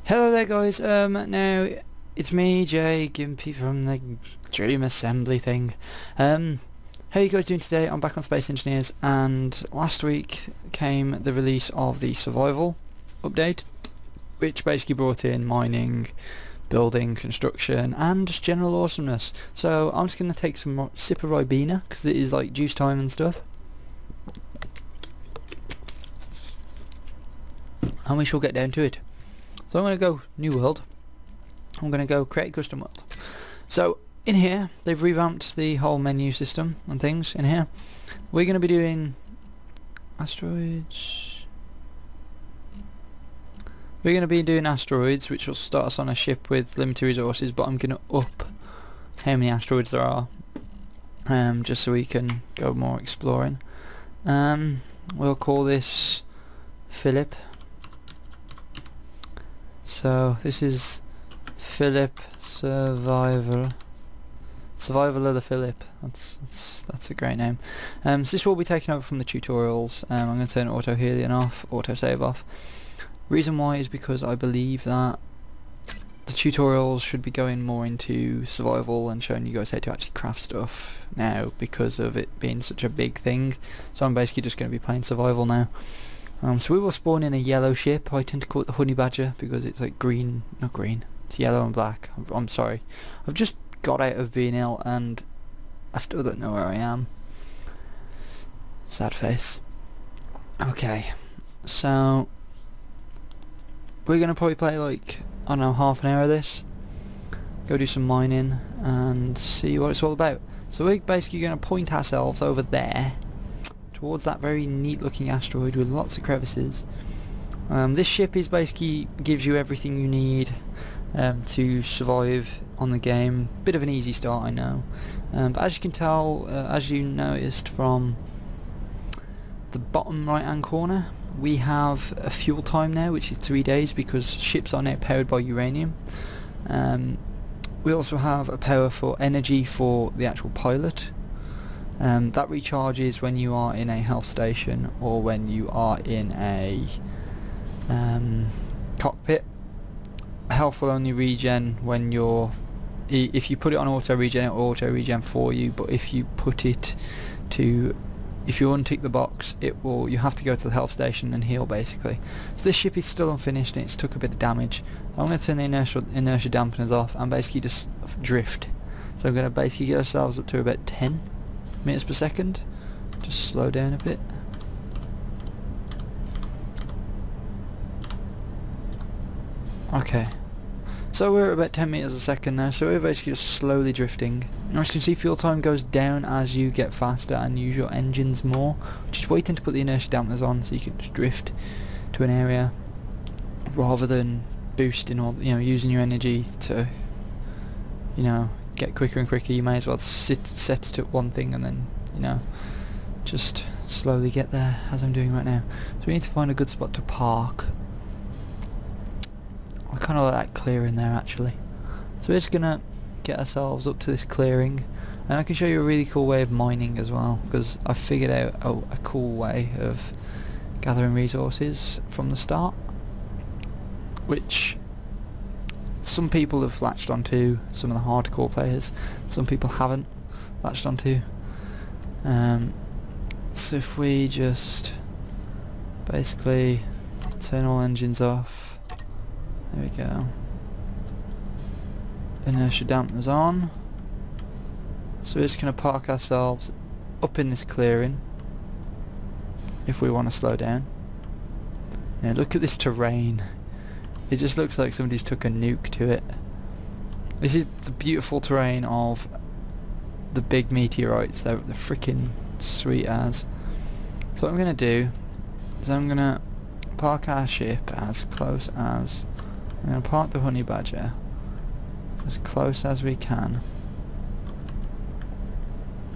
Hello there guys, now it's me, Jay, Gimpy from the Dream Assembly thing. How are you guys doing today? I'm back on Space Engineers, and last week came the release of the Survival update, which basically brought in mining, building, construction, and just general awesomeness. So I'm just going to take some sip of Ribena, because it is like juice time and stuff. And we shall get down to it. So I'm going to go New World. I'm going to go Create Custom World. So in here, they've revamped the whole menu system and things in here. We're going to be doing asteroids. We're going to be doing asteroids, which will start us on a ship with limited resources, but I'm going to up how many asteroids there are, just so we can go more exploring. We'll call this Philip. So this is Philip Survival of the Philip. That's a great name. So this will be taken over from the tutorials. I'm going to turn auto healing off, auto save off. Reason why is because I believe that the tutorials should be going more into survival and showing you guys how to actually craft stuff now, because of it being such a big thing. So I'm basically just going to be playing survival now. So we will spawn in a yellow ship. I tend to call it the Honey Badger because it's like green, not green, it's yellow and black. I'm sorry, I've just got out of being ill and I still don't know where I am. Sad face. Okay, so we're going to probably play like, I don't know, half an hour of this, go do some mining and see what it's all about. So we're basically going to point ourselves over there towards that very neat looking asteroid with lots of crevices. This ship is basically gives you everything you need to survive on the game. Bit of an easy start, I know, but as you can tell, as you noticed from the bottom right hand corner, we have a fuel time now, which is 3 days, because ships are now powered by uranium. We also have a power for energy for the actual pilot. That recharges when you are in a health station or when you are in a cockpit. Health will only regen when you're, if you put it on auto regen, it will auto regen for you, but if you put it to, if you untick the box, it will, you have to go to the health station and heal basically. So this ship is still unfinished and it's took a bit of damage. I'm going to turn the inertia dampeners off and basically just drift. So I'm going to basically get ourselves up to about 10 meters per second. Just slow down a bit. Okay, so we're at about 10 meters a second now, so we're basically just slowly drifting. And as you can see, fuel time goes down as you get faster and use your engines more. Just waiting to put the inertia dampeners on so you can just drift to an area rather than boosting or, you know, using your energy to, you know, get quicker and quicker. You may as well set it at one thing and then, you know, just slowly get there, as I'm doing right now. So we need to find a good spot to park. I kind of like that clearing there actually. So we're just gonna get ourselves up to this clearing, and I can show you a really cool way of mining as well, because I figured out a cool way of gathering resources from the start, which some people have latched onto, some of the hardcore players, some people haven't latched onto. So if we just basically turn all engines off, there we go, inertia dampeners on, so we're just going to park ourselves up in this clearing if we want to slow down. Now look at this terrain. It just looks like somebody's took a nuke to it. This is the beautiful terrain of the big meteorites. They're freaking sweet as. So what I'm going to do is I'm going to park our ship as close as, I'm going to park the Honey Badger as close as we can.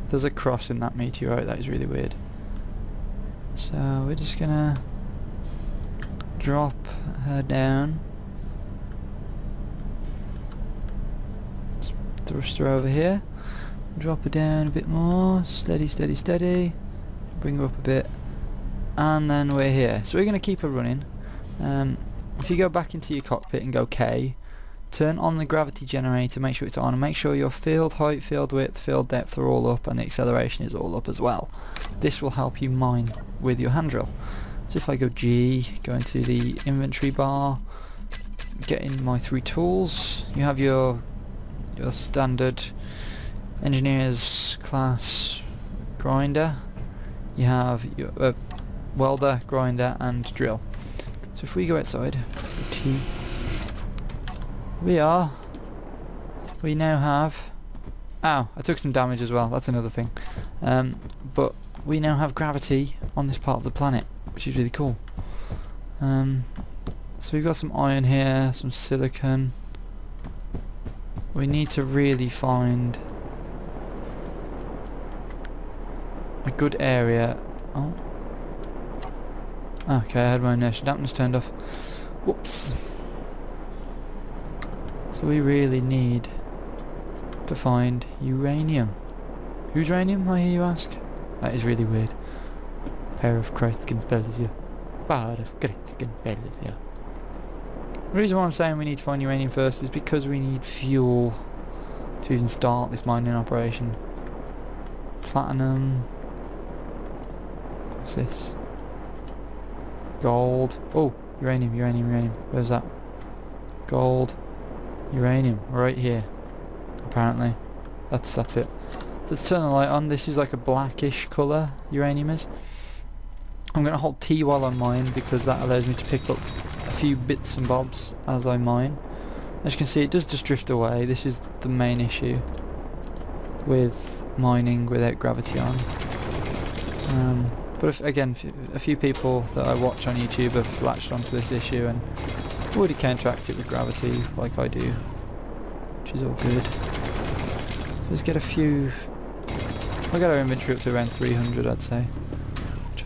There's a cross in that meteorite, that is really weird. So we're just going to drop her down, thrust her over here, drop her down a bit more, steady, steady, steady, bring her up a bit, and then we're here. So we're going to keep her running. if you go back into your cockpit and go K, turn on the gravity generator, make sure it's on, and make sure your field height, field width, field depth are all up and the acceleration is all up as well. This will help you mine with your hand drill. So if I go G, go into the inventory bar, get in my 3 tools, you have your standard engineer's class grinder, you have your welder, grinder and drill. So if we go outside, T, we now have, ow, I took some damage as well, that's another thing, but we now have gravity on this part of the planet, which is really cool. So we've got some iron here, some silicon. We need to really find a good area. Oh, okay, I had my inertia dampeners turned off. Whoops. So we really need to find uranium. Who's uranium, I hear you ask? That is really weird. Pair of Kreitgen Belgium. Pair of Kreitgen Belgium. The reason why I'm saying we need to find uranium first is because we need fuel to even start this mining operation. Platinum. What's this? Gold. Oh, uranium, uranium, uranium. Where's that? Gold. Uranium. Right here. Apparently. That's it. So let's turn the light on. This is like a blackish colour, uranium is. I'm going to hold T while I mine because that allows me to pick up a few bits and bobs as I mine. As you can see, it does just drift away. This is the main issue with mining without gravity on. But again, a few people that I watch on YouTube have latched onto this issue and already counteract it with gravity like I do, which is all good. Let's get a few. I'll get our inventory up to around 300, I'd say.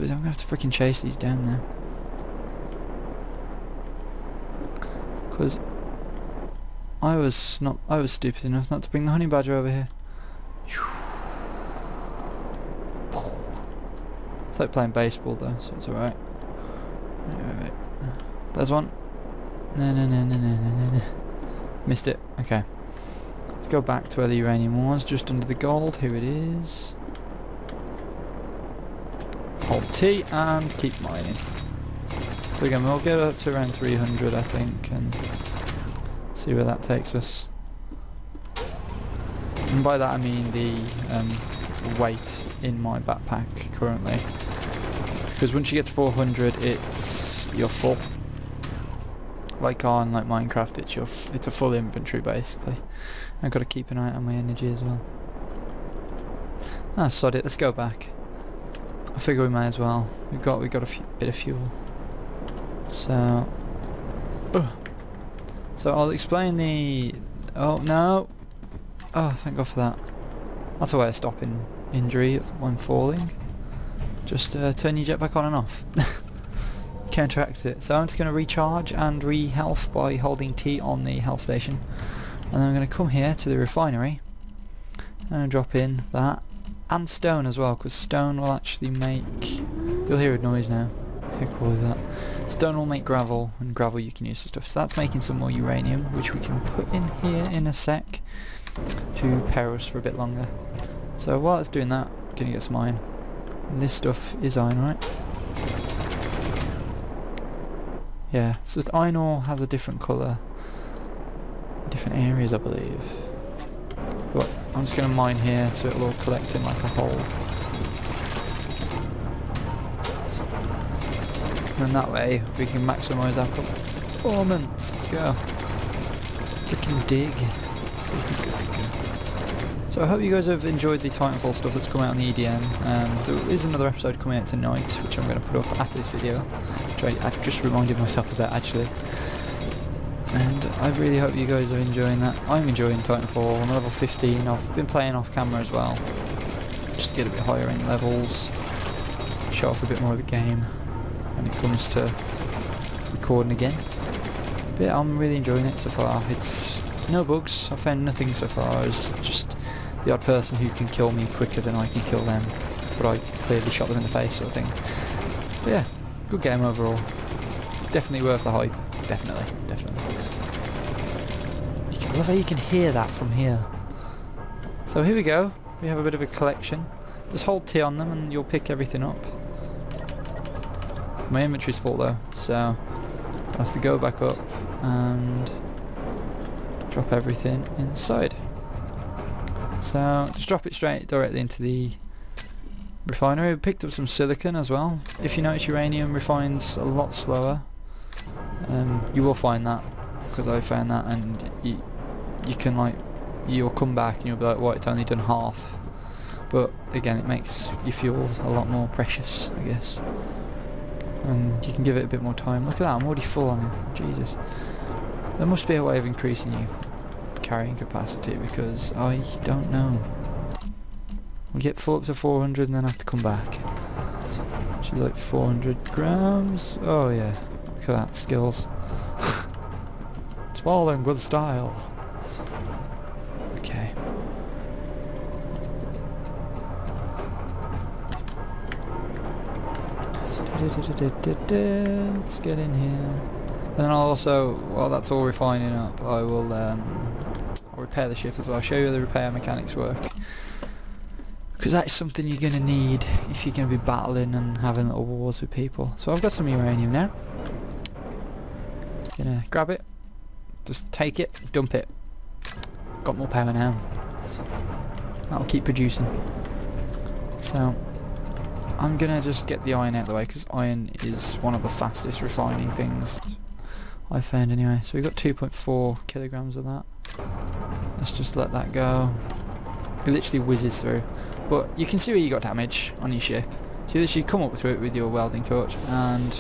I'm going to have to freaking chase these down now. Because I was stupid enough not to bring the honey badger over here. It's like playing baseball though, so it's alright. Right. There's one. No. Missed it. Okay. Let's go back to where the uranium was, just under the gold. Here it is. Hold T and keep mining. So again, we'll get up to around 300 I think and see where that takes us. And by that I mean the weight in my backpack currently. Because once you get to 400 you're full. Like on Minecraft it's a full inventory basically. I've got to keep an eye on my energy as well. Ah, sod it, let's go back. I figure we may as well. We've got a bit of fuel. So I'll explain the. Oh no! Oh, thank God for that. That's a way of stopping injury when falling. Just turn your jetpack on and off. Counteract it. So I'm just going to recharge and re-health by holding T on the health station, and then I'm going to come here to the refinery and drop in that. And stone as well, because stone will actually make. You'll hear a noise now. How cool is that? Stone will make gravel, and gravel you can use for stuff. So that's making some more uranium, which we can put in here in a sec to power us for a bit longer. So while it's doing that, I'm gonna get some iron. And this stuff is iron, right? Yeah, it's just iron ore has a different colour, different areas, I believe. But I'm just going to mine here so it'll all collect in like a hole. And that way we can maximise our performance. Let's go. Freaking dig. Let's go. So I hope you guys have enjoyed the Titanfall stuff that's coming out on the EDM. There is another episode coming out tonight, which I'm going to put up after this video, which I've just reminded myself of that actually. And I really hope you guys are enjoying that. I'm enjoying Titanfall. I'm level 15. I've been playing off camera as well, just to get a bit higher in levels, show off a bit more of the game when it comes to recording again. But yeah, I'm really enjoying it so far. It's no bugs. I've found nothing so far. It's just the odd person who can kill me quicker than I can kill them, but I clearly shot them in the face sort of thing. But yeah, good game overall. Definitely worth the hype. definitely. I love how you can hear that from here. So here we go. We have a bit of a collection. Just hold T on them and you'll pick everything up. My inventory's full though, so I have to go back up and drop everything inside. So just drop it straight directly into the refinery. We picked up some silicon as well. If you notice, uranium refines a lot slower. You will find that, because I found that, and you can like, you'll come back and you'll be like, what, it's only done half. But again, it makes your fuel a lot more precious, I guess. And you can give it a bit more time. Look at that, I'm already full on it. Jesus. There must be a way of increasing your carrying capacity, because I don't know. We get full up to 400 and then have to come back. Actually, like 400 grams. Oh yeah, look at that, skills. It's falling with style. Okay. Let's get in here. And then I'll also, while that's all refining up, I will I'll repair the ship as well. I'll show you how the repair mechanics work, because that is something you're going to need if you're going to be battling and having little wars with people. So I've got some uranium now. Gonna grab it, just take it, dump it. Got more power now. That'll keep producing. So I'm gonna just get the iron out of the way, because iron is one of the fastest refining things I've found anyway. So we've got 2.4 kilograms of that. Let's just let that go. It literally whizzes through. But you can see where you got damage on your ship. So you literally come up to it with your welding torch and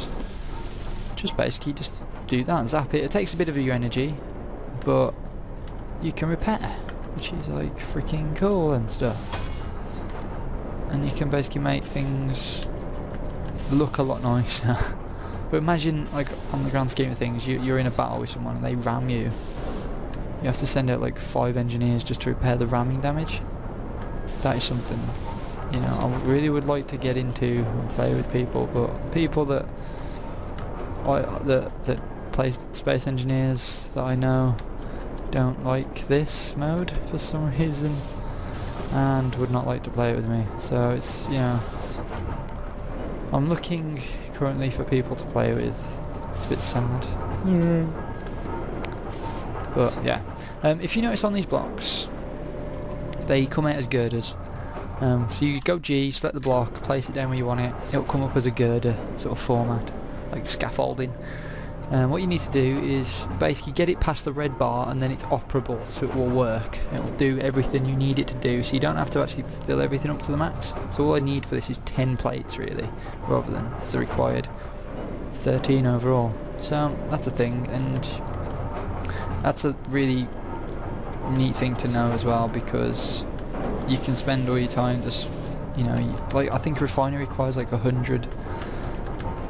just basically just do that and zap it. It takes a bit of your energy, but you can repair, which is like freaking cool and stuff. And you can basically make things look a lot nicer. But imagine, like, on the grand scheme of things, you're in a battle with someone and they ram you. You have to send out like 5 engineers just to repair the ramming damage. That is something, you know, I really would like to get into and play with people, but people that play space engineers that I know don't like this mode for some reason, and would not like to play it with me. So it's, you know, I'm looking currently for people to play with. It's a bit sad. But yeah, if you notice on these blocks, they come out as girders. So you go G, select the block, place it down where you want it. It'll come up as a girder sort of format, like scaffolding. What you need to do is basically get it past the red bar, and then it's operable, so it will work. It will do everything you need it to do, so you don't have to actually fill everything up to the max. So all I need for this is 10 plates really, rather than the required 13 overall. So that's a thing, and that's a really neat thing to know as well, because you can spend all your time just, you know, like I think a refinery requires like 100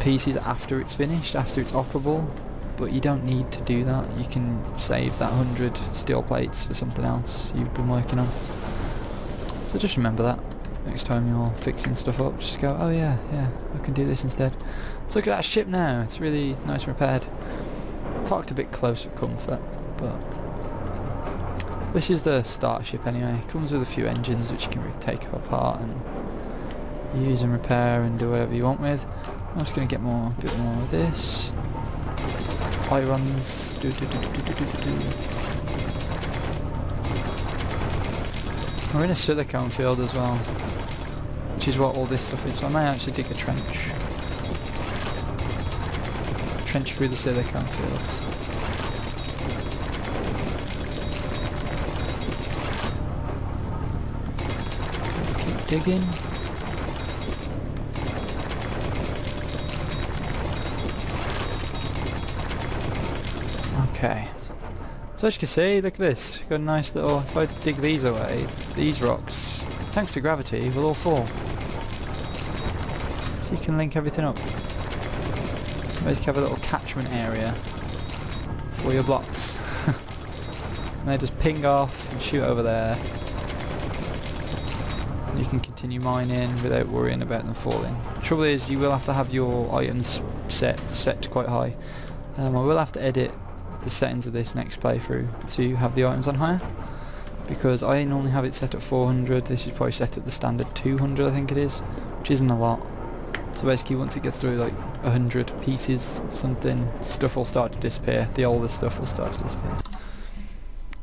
pieces after it's finished, after it's operable, but you don't need to do that. You can save that 100 steel plates for something else you've been working on. So just remember that next time you're fixing stuff up, just go, oh yeah, I can do this instead. So look at that ship now, it's really nice and repaired. Parked a bit close for comfort, but this is the starter ship anyway. It comes with a few engines which you can take apart and use and repair and do whatever you want with. I'm just going to get a bit more of this. Irons. We're in a silicone field as well, which is what all this stuff is. So I may actually dig a trench. Trench through the silicone fields. Let's keep digging. Okay, so as you can see, look at this, got a nice little, if I dig these away, these rocks, thanks to gravity, will all fall. So you can link everything up. Basically have a little catchment area for your blocks. And they just ping off and shoot over there. And you can continue mining without worrying about them falling. The trouble is, you will have to have your items set quite high. I will have to edit the settings of this next playthrough to have the items on higher, because I normally have it set at 400, this is probably set at the standard 200 I think it is, which isn't a lot. So basically once it gets to like 100 pieces something, stuff will start to disappear, the older stuff will start to disappear.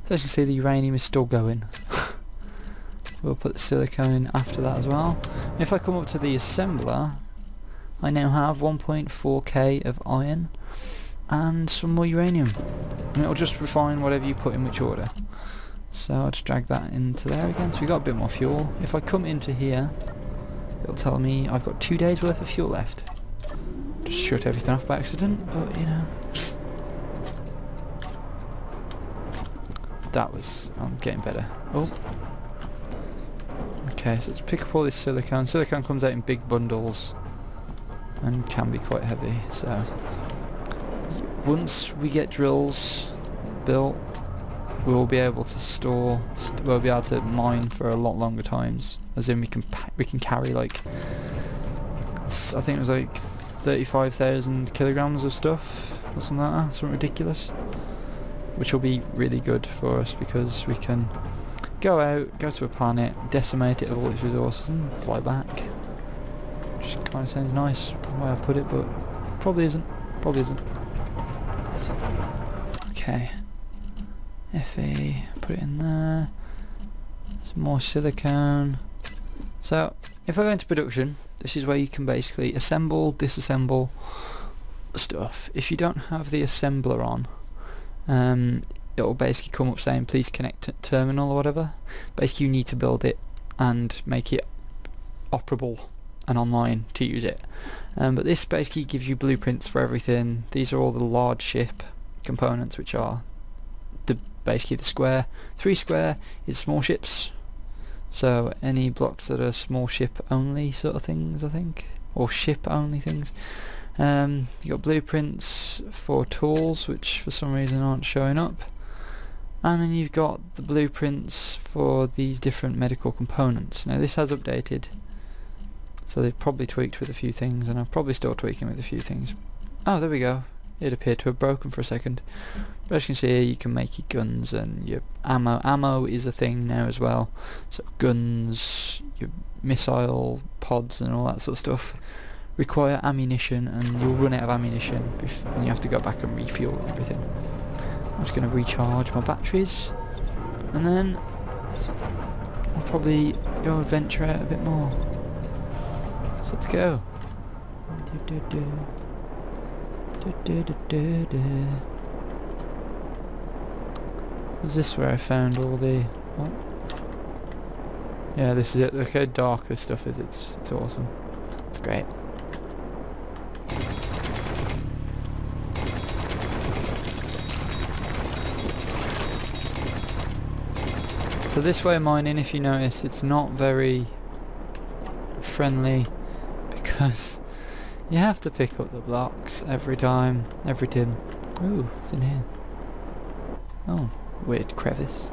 So as you can see the uranium is still going. We'll put the silicone in after that as well. If I come up to the assembler, I now have 1.4k of iron and some more uranium, and it'll just refine whatever you put in which order. So I'll just drag that into there again, so we've got a bit more fuel. If I come into here, it'll tell me I've got 2 days worth of fuel left. Just shut everything off by accident, but you know. That was, I'm getting better. Oh. Okay, so let's pick up all this silicone. Silicone comes out in big bundles and can be quite heavy, so once we get drills built, we'll be able to store, we'll be able to mine for a lot longer times, as in we can carry like, I think it was like 35,000 kilograms of stuff or something like that, something ridiculous, which will be really good for us because we can go out, go to a planet, decimate it of all its resources and fly back. Which kind of sounds nice the way I put it, but probably isn't. Probably isn't. Okay. Fe, put it in there. Some more silicone. So, if I go into production, this is where you can basically assemble, disassemble stuff. If you don't have the assembler on, it'll basically come up saying please connect to terminal or whatever. Basically you need to build it and make it operable and online to use it. But this basically gives you blueprints for everything. These are all the large ship components, which are basically the square. 3 square is small ships, so any blocks that are small ship only sort of things, I think, or ship only things. You got blueprints for tools, which for some reason aren't showing up, and then you've got the blueprints for these different medical components. Now this has updated, so they've probably tweaked with a few things, and I'm probably still tweaking with a few things. Oh, there we go. It appeared to have broken for a second. But as you can see, you can make your guns and your ammo. Ammo is a thing now as well. So guns, your missile pods and all that sort of stuff require ammunition, and you'll run out of ammunition and you have to go back and refuel everything. I'm just going to recharge my batteries, and then I'll probably go adventure out a bit more. So let's go. Was this where I found all the... What? Yeah, this is it. Look how dark this stuff is. It's awesome. It's great. So this way of mining, if you notice, it's not very friendly because you have to pick up the blocks every time, every tin. Ooh, what's in here? Oh, weird crevice.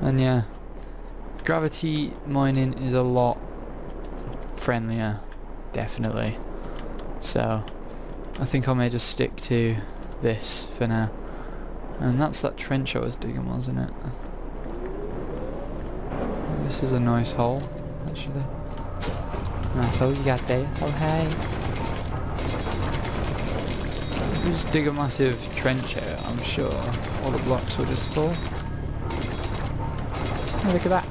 And yeah, gravity mining is a lot friendlier, definitely. So I think I may just stick to this for now. And that's that trench I was digging, wasn't it? This is a nice hole, actually. Nice hole you got there. Oh hey! If we just dig a massive trench out, I'm sure all the blocks will just fall. Oh, look at that!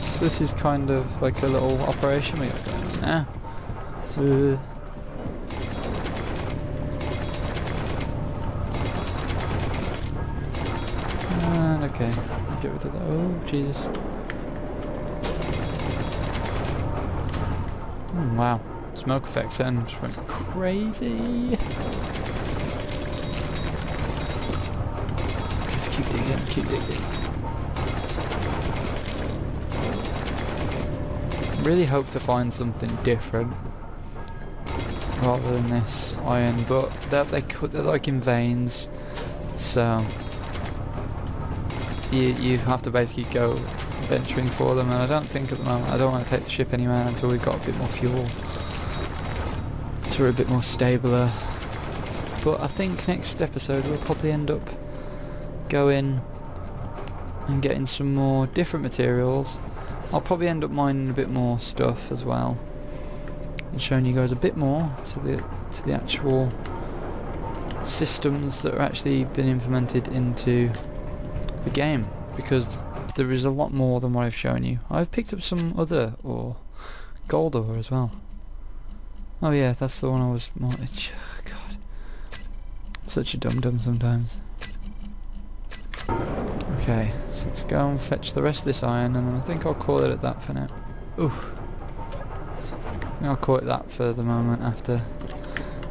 So this is kind of like a little operation we got going on now. And okay, get rid of that. Oh Jesus! Wow, smoke effects and just went crazy. Just keep digging, keep digging. Really hope to find something different rather than this iron, but they're like in veins, so you have to basically go venturing for them, and I don't think at the moment, I don't want to take the ship anywhere until we've got a bit more fuel, so we're a bit more stabler. But I think next episode we'll probably end up going and getting some more different materials. I'll probably end up mining a bit more stuff as well, and showing you guys a bit more to the actual systems that are actually been implemented into the game, because there is a lot more than what I've shown you. I've picked up some other ore, gold ore as well. Oh yeah, that's the one I was more... God, such a dum-dum sometimes. Okay, so let's go and fetch the rest of this iron, and then I think I'll call it at that for now. Oof. I'll call it that for the moment after,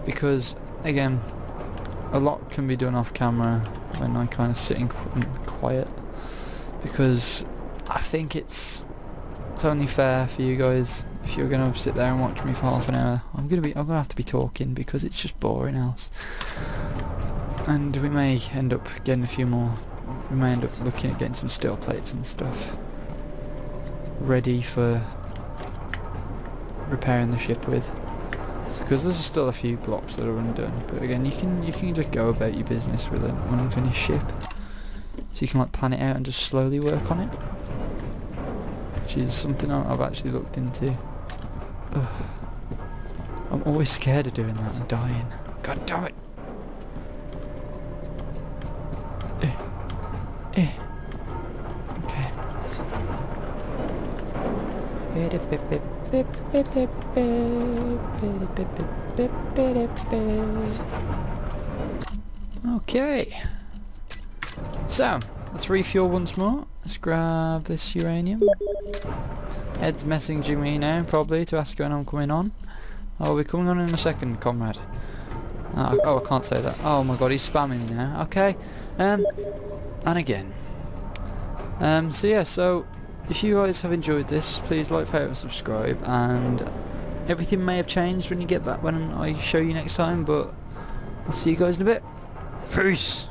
because again, a lot can be done off camera when I'm kind of sitting quiet, because I think it's only fair for you guys. If you're gonna sit there and watch me for half an hour, I'm gonna have to be talking, because it's just boring else. And we may end up getting a few more. We may end up looking at getting some steel plates and stuff ready for repairing the ship with, because there's still a few blocks that are undone. But again, you can just go about your business with an unfinished ship, so you can like plan it out and just slowly work on it, which is something I've actually looked into. Ugh. I'm always scared of doing that and dying. God damn it! Okay. Okay. So, let's refuel once more. Let's grab this uranium. Ed's messaging me now, probably, to ask when I'm coming on. I'll be coming on in a second, comrade. Oh, I can't say that. Oh my god, he's spamming me now. Okay. And again. So yeah, so if you guys have enjoyed this, please like, favourite and subscribe, and everything may have changed when you get back when I show you next time, but I'll see you guys in a bit. Peace!